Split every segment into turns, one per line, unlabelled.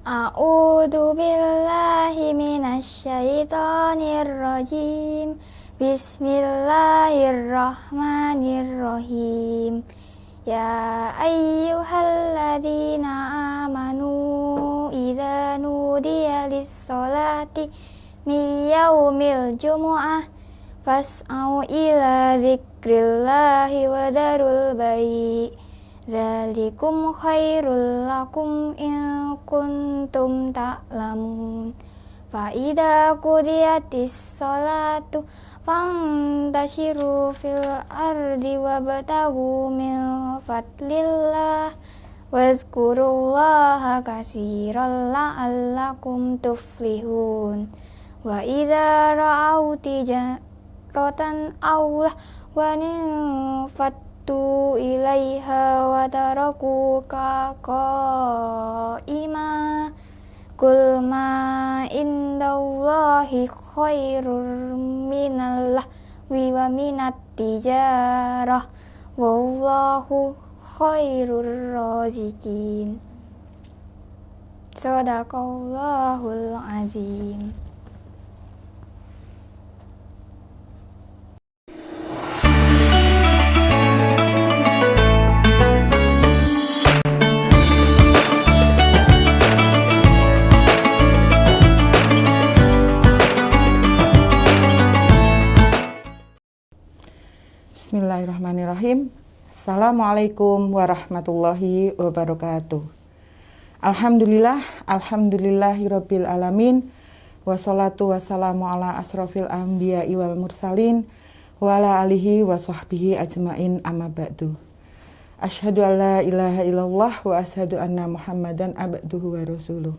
A'udzu billahi minasyaitonir rajim. Bismillahirrahmanirrahim. Ya ayyuhalladzina amanu idza nudiya lis-sholati min yaumil jumu'ah fas'au ila dzikrillahi wa dzarul bai'. Dzalikum khairul lakum in kuntum ta'lamun. Fa idza qudiyatis sholatu fantashiru fil ardi wabtaghu min fadlillah wazkurullaha katsiran la'allakum tuflihun. Wa idza ra'au tijaratan aw lahwan fattu ilaiha wa tarakuka qa'ima. Qul ma indallahi khairun minal lahwi wa minat tijarah wallahu khairur raziqin. Shadaqallahul azim.
Bismillahirrahmanirrahim. Assalamualaikum warahmatullahi wabarakatuh. Alhamdulillahirabbil alamin. Wassalatu wassalamu ala asrofil anbiya'i wal mursalin wa ala alihi wa sahbihi ajmain amma ba'du. Asyhadu an la ilaha illallah wa asyhadu anna Muhammadan abduhu wa rasuluh.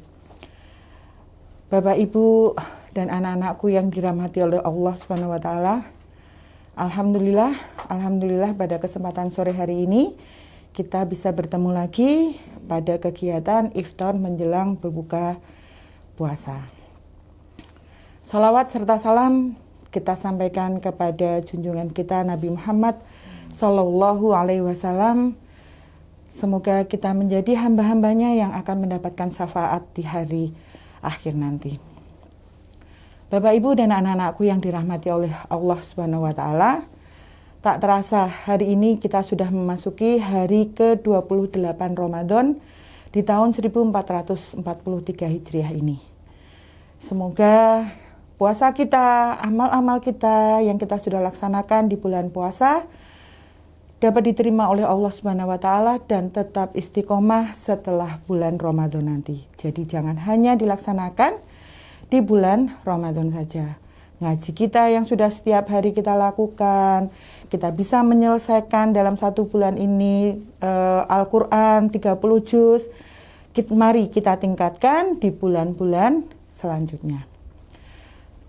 Bapak, Ibu, dan anak-anakku yang dirahmati oleh Allah Subhanahu wa taala. Alhamdulillah pada kesempatan sore hari ini kita bisa bertemu lagi pada kegiatan iftar menjelang berbuka puasa. Salawat serta salam kita sampaikan kepada junjungan kita Nabi Muhammad Sallallahu Alaihi Wasallam. Semoga kita menjadi hamba-hambanya yang akan mendapatkan syafaat di hari akhir nanti. Bapak, Ibu, dan anak-anakku yang dirahmati oleh Allah Subhanahu wa taala, tak terasa hari ini kita sudah memasuki hari ke-28 Ramadan di tahun 1443 Hijriah ini. Semoga puasa kita, amal-amal kita yang kita sudah laksanakan di bulan puasa dapat diterima oleh Allah Subhanahu wa taala dan tetap istiqomah setelah bulan Ramadan nanti. Jadi jangan hanya dilaksanakan di bulan Ramadan saja. Ngaji kita yang sudah setiap hari kita lakukan, kita bisa menyelesaikan dalam satu bulan ini Al-Quran 30 juz. Mari kita tingkatkan di bulan-bulan selanjutnya.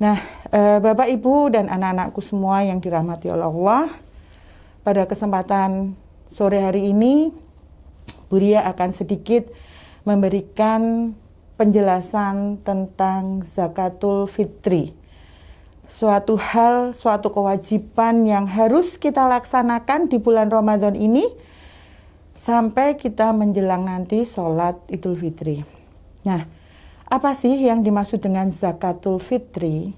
Nah, Bapak, Ibu, dan anak-anakku semua yang dirahmati oleh Allah, pada kesempatan sore hari ini Bu Ria akan sedikit memberikan penjelasan tentang zakatul fitri. Suatu kewajiban yang harus kita laksanakan di bulan Ramadan ini sampai kita menjelang nanti sholat Idul Fitri. Nah, apa sih yang dimaksud dengan zakatul fitri?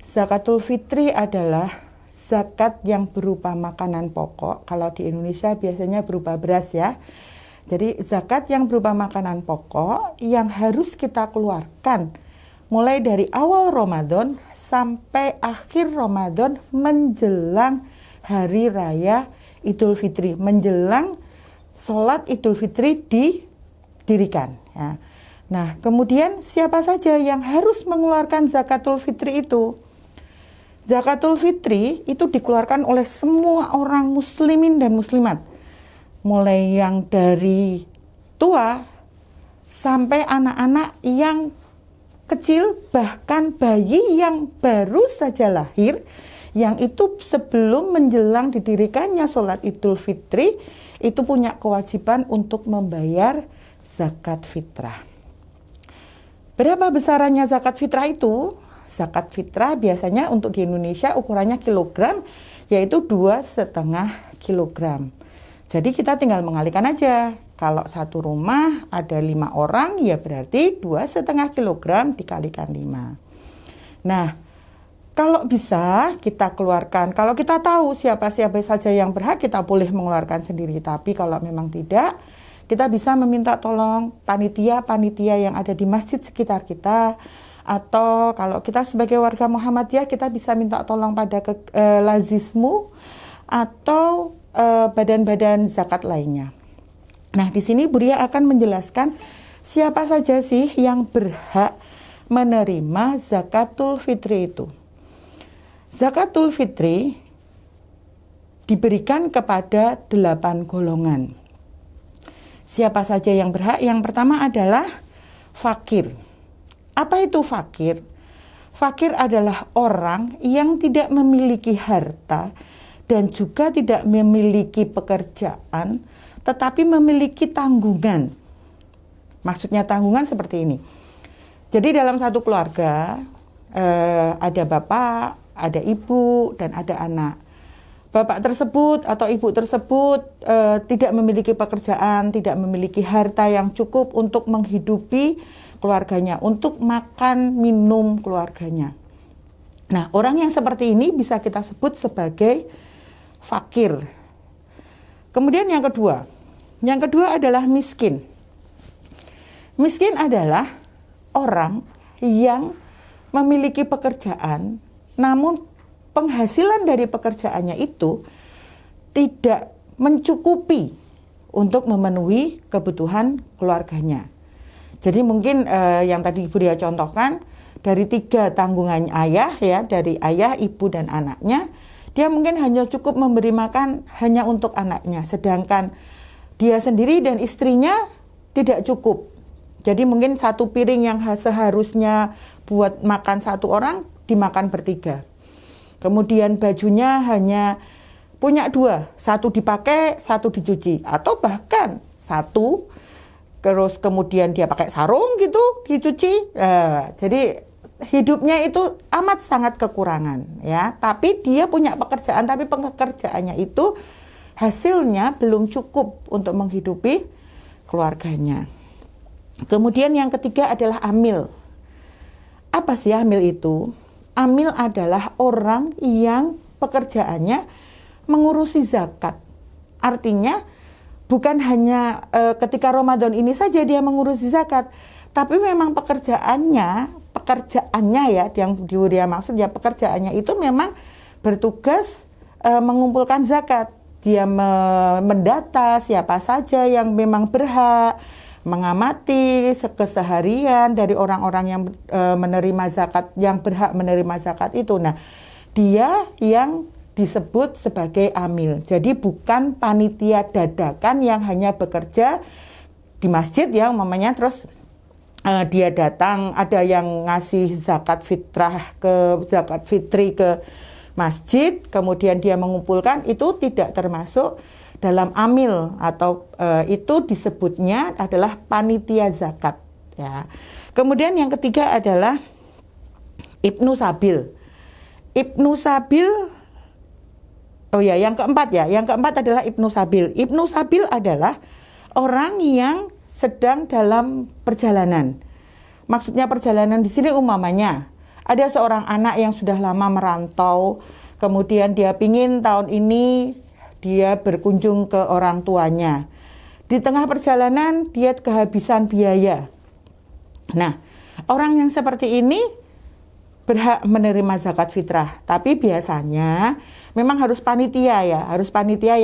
Zakatul fitri adalah zakat yang berupa makanan pokok. Kalau di Indonesia biasanya berupa beras ya. Jadi zakat yang berupa makanan pokok yang harus kita keluarkan mulai dari awal Ramadan sampai akhir Ramadan menjelang hari raya Idul Fitri, menjelang sholat Idul Fitri didirikan. Ya. Nah, kemudian siapa saja yang harus mengeluarkan zakatul fitri itu? Zakatul fitri itu dikeluarkan oleh semua orang muslimin dan muslimat. Mulai yang dari tua sampai anak-anak yang kecil, bahkan bayi yang baru saja lahir, yang itu sebelum menjelang didirikannya sholat Idul Fitri, itu punya kewajiban untuk membayar zakat fitrah. Berapa besarannya zakat fitrah itu? Zakat fitrah biasanya untuk di Indonesia ukurannya kilogram, yaitu 2,5 kilogram. Jadi kita tinggal mengalihkan aja Kalau satu rumah ada 5 orang, ya berarti 2,5 kilogram dikalikan 5. Nah, kalau bisa kita keluarkan, kalau kita tahu siapa-siapa saja yang berhak, kita boleh mengeluarkan sendiri. Tapi kalau memang tidak, kita bisa meminta tolong panitia-panitia yang ada di masjid sekitar kita. Atau kalau kita sebagai warga Muhammadiyah, kita bisa minta tolong pada Lazismu atau badan-badan zakat lainnya. Nah, di sini Buria akan menjelaskan siapa saja sih yang berhak menerima zakatul fitri itu. Zakatul fitri diberikan kepada 8 golongan. Siapa saja yang berhak? Yang pertama adalah fakir. Apa itu fakir? Fakir adalah orang yang tidak memiliki harta dan juga tidak memiliki pekerjaan, tetapi memiliki tanggungan. Maksudnya tanggungan seperti ini. Jadi dalam satu keluarga ada bapak, ada ibu, dan ada anak. Bapak tersebut atau ibu tersebut tidak memiliki pekerjaan, tidak memiliki harta yang cukup untuk menghidupi keluarganya, untuk makan, minum keluarganya. Nah, orang yang seperti ini bisa kita sebut sebagai fakir. Kemudian yang kedua adalah miskin. Miskin adalah orang yang memiliki pekerjaan, namun penghasilan dari pekerjaannya itu tidak mencukupi untuk memenuhi kebutuhan keluarganya. Jadi mungkin yang tadi Ibu Ria contohkan, dari 3 tanggungan ayah ya, dari ayah, ibu, dan anaknya, dia mungkin hanya cukup memberi makan hanya untuk anaknya, sedangkan dia sendiri dan istrinya tidak cukup. Jadi mungkin 1 piring yang seharusnya buat makan 1 orang, dimakan bertiga. Kemudian bajunya hanya punya 2, 1 dipakai, 1 dicuci, atau bahkan 1 terus kemudian dia pakai sarung gitu dicuci. Jadi hidupnya itu amat sangat kekurangan ya. Tapi dia punya pekerjaan, tapi pekerjaannya itu hasilnya belum cukup untuk menghidupi keluarganya. Kemudian yang ketiga adalah amil. Apa sih amil itu? Amil adalah orang yang pekerjaannya mengurusi zakat. Artinya bukan hanya ketika Ramadan ini saja dia mengurusi zakat, tapi memang pekerjaannya ya, yang Buria maksud ya, pekerjaannya itu memang bertugas mengumpulkan zakat. Dia mendata siapa saja yang memang berhak, mengamati keseharian dari orang-orang yang menerima zakat, yang berhak menerima zakat itu. Nah, dia yang disebut sebagai amil. Jadi bukan panitia dadakan yang hanya bekerja di masjid ya umpamanya, terus dia datang, ada yang ngasih zakat fitri ke masjid, kemudian dia mengumpulkan, itu tidak termasuk dalam amil, atau itu disebutnya adalah panitia zakat ya. Kemudian yang ketiga adalah Ibnu Sabil. Ibnu Sabil, yang keempat adalah Ibnu Sabil. Ibnu Sabil adalah orang yang sedang dalam perjalanan. Maksudnya perjalanan di sini umpamanya ada seorang anak yang sudah lama merantau, kemudian dia pingin tahun ini dia berkunjung ke orang tuanya. Di tengah perjalanan dia kehabisan biaya. Nah, orang yang seperti ini berhak menerima zakat fitrah, tapi biasanya memang harus panitia ya, harus panitia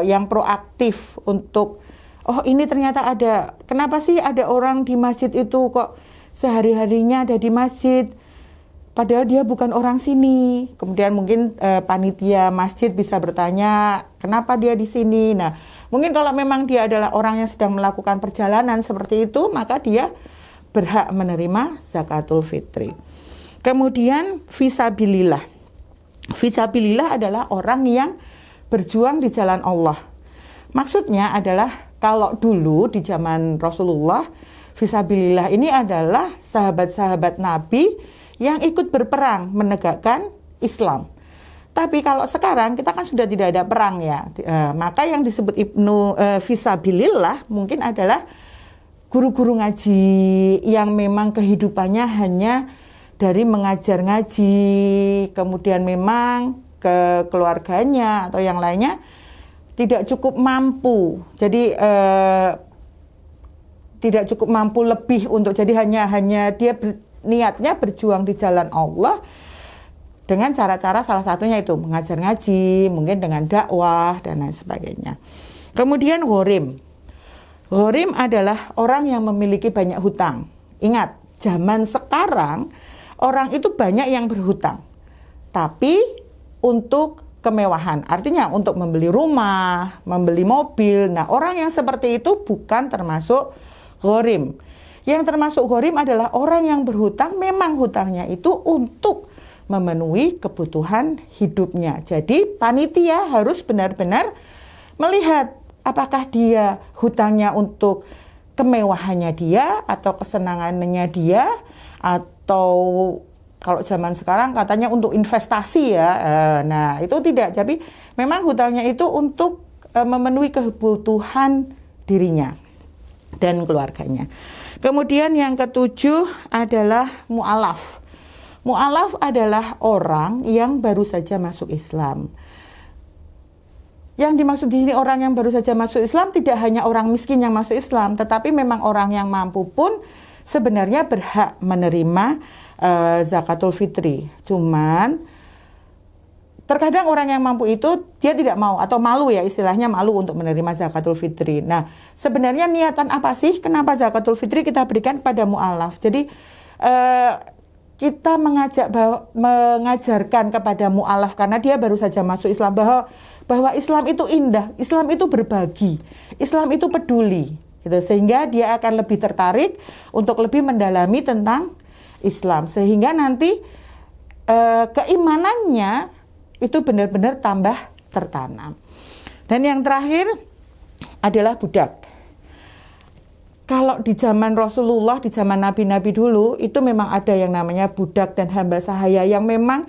yang proaktif untuk, oh ini ternyata ada, kenapa sih ada orang di masjid itu kok sehari-harinya ada di masjid, padahal dia bukan orang sini. Kemudian mungkin panitia masjid bisa bertanya, kenapa dia di sini? Nah, mungkin kalau memang dia adalah orang yang sedang melakukan perjalanan seperti itu, maka dia berhak menerima zakatul fitri. Kemudian fisabilillah. Fisabilillah adalah orang yang berjuang di jalan Allah. Maksudnya adalah kalau dulu di zaman Rasulullah, fisabilillah ini adalah sahabat-sahabat Nabi yang ikut berperang menegakkan Islam. Tapi kalau sekarang kita kan sudah tidak ada perang ya, maka yang disebut ibnu fisabilillah mungkin adalah guru-guru ngaji yang memang kehidupannya hanya dari mengajar ngaji, kemudian memang ke keluarganya atau yang lainnya tidak cukup mampu. Jadi tidak cukup mampu lebih untuk jadi hanya dia niatnya berjuang di jalan Allah dengan cara-cara salah satunya itu mengajar ngaji, mungkin dengan dakwah dan lain sebagainya. Kemudian ghorim. Ghorim adalah orang yang memiliki banyak hutang. Ingat, zaman sekarang orang itu banyak yang berhutang. Tapi untuk kemewahan, artinya untuk membeli rumah, membeli mobil. Nah, orang yang seperti itu bukan termasuk ghorim. Yang termasuk ghorim adalah orang yang berhutang, memang hutangnya itu untuk memenuhi kebutuhan hidupnya. Jadi panitia harus benar-benar melihat apakah dia hutangnya untuk kemewahannya dia atau kesenangannya dia, atau kalau zaman sekarang katanya untuk investasi ya. Nah itu tidak, tapi memang hutangnya itu untuk memenuhi kebutuhan dirinya dan keluarganya. Kemudian yang ketujuh adalah mu'alaf. Mu'alaf adalah orang yang baru saja masuk Islam. Yang dimaksud di sini orang yang baru saja masuk Islam tidak hanya orang miskin yang masuk Islam, tetapi memang orang yang mampu pun sebenarnya berhak menerima zakatul fitri. Cuman terkadang orang yang mampu itu dia tidak mau atau malu ya, istilahnya malu untuk menerima zakatul fitri. Nah, sebenarnya niatan apa sih kenapa zakatul fitri kita berikan pada mu'alaf? Jadi kita mengajarkan kepada mu'alaf karena dia baru saja masuk Islam bahwa Islam itu indah, Islam itu berbagi, Islam itu peduli, gitu. Sehingga dia akan lebih tertarik untuk lebih mendalami tentang Islam, sehingga nanti keimanannya itu benar-benar tambah tertanam. Dan yang terakhir adalah budak. Kalau di zaman Rasulullah, di zaman Nabi-Nabi dulu, itu memang ada yang namanya budak dan hamba sahaya yang memang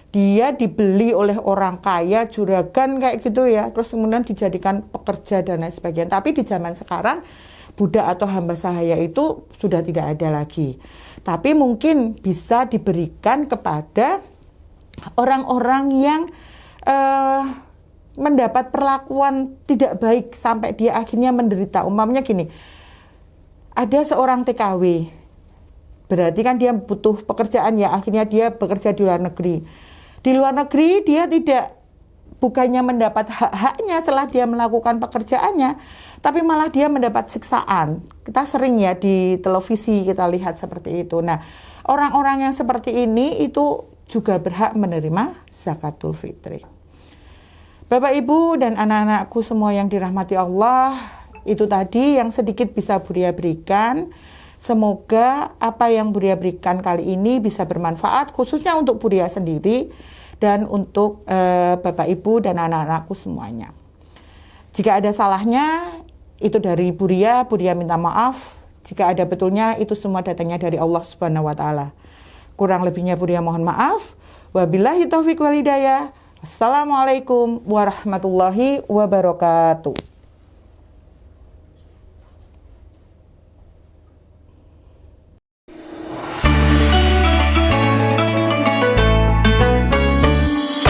dia dibeli oleh orang kaya, juragan kayak gitu ya, terus kemudian dijadikan pekerja dan lain sebagainya. Tapi di zaman sekarang, budak atau hamba sahaya itu sudah tidak ada lagi. Tapi mungkin bisa diberikan kepada orang-orang yang mendapat perlakuan tidak baik sampai dia akhirnya menderita. Umpamanya gini, ada seorang TKW, berarti kan dia butuh pekerjaan ya, akhirnya dia bekerja di luar negeri. Di luar negeri dia bukannya mendapat hak-haknya setelah dia melakukan pekerjaannya, tapi malah dia mendapat siksaan. Kita sering ya di televisi kita lihat seperti itu. Nah, orang-orang yang seperti ini itu juga berhak menerima zakatul fitri. Bapak, Ibu, dan anak-anakku semua yang dirahmati Allah, itu tadi yang sedikit bisa Buria berikan. Semoga apa yang Buria berikan kali ini bisa bermanfaat, khususnya untuk Buria sendiri dan untuk Bapak, Ibu, dan anak-anakku semuanya. Jika ada salahnya, itu dari Buria minta maaf. Jika ada betulnya, itu semua datangnya dari Allah Subhanahu wa Ta'ala. Kurang lebihnya Buria mohon maaf. Wabillahi taufiq wal hidayah. Assalamualaikum warahmatullahi wabarakatuh.